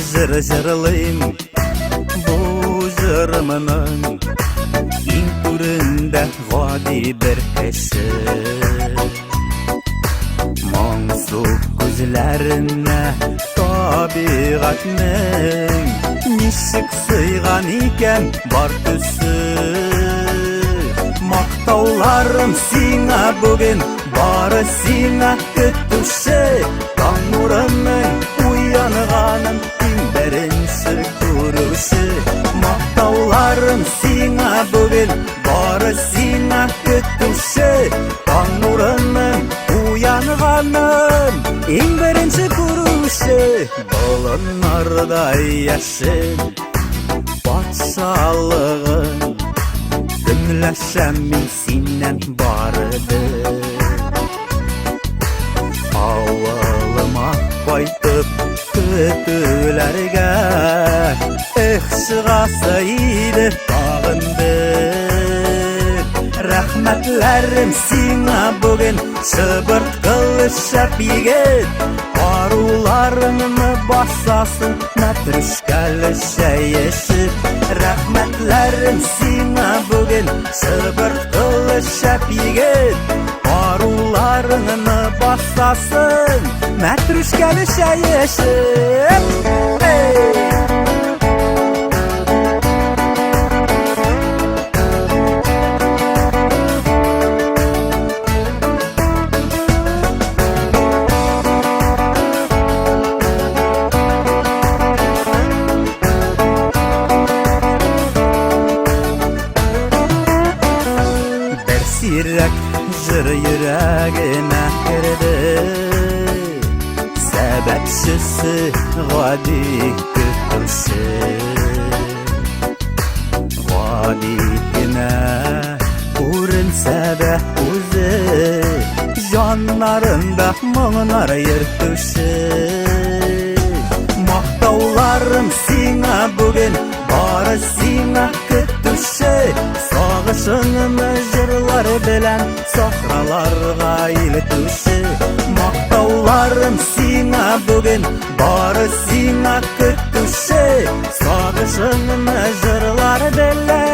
жыр-жырлыйм bu жырымның иң түрендә гади бер кеше. Моңсу күзләренә табигатьнең ничек сыйган икән бар төсе. Мактауларым сиңа бүген бары сиңа көтүше. Таң нурының уянганын иң беренче күрүше. Мактауларым сиңа бүген бары сиңа көтүше. Таң нурының уянганын иң беренче күрүше. Болыннардай яшел патшалыгын Дымләшәм мин синнән барыды. Авылыма кайтып көтүләргә чыгасы иде тагынды. Рәхмәтләрем сиңа бүген чыбырткылы шәп егет. Аруларыңны басасың мәтрүшкәле чәешеп. Рәхмәтләрем сиңа бүген чыбырткылы шәп егет. Аруларыңны басасың мәтрүшкәле чәешеп. Сирәк жыр йөрәгемә керде. Сәбәпсез гади көтүше. Гади генә күренсә дә үзе җаннарында моңнар йөртүше. Мактауларым сиңа бүген бары сиңа көтүше. Сагышыңны җырлар белән сахраларга илтүше. Мактауларым сиңа бүген бары сиңа көтүше. Сагышыңны җырлар белән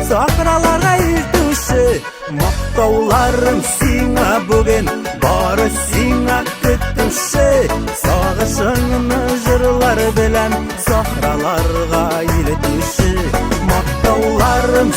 сахраларга илтүше. Мактауларым сиңа бүген бары сиңа көтүше. Сагышыңны җырлар белән сахраларга илтүше. Мактауларым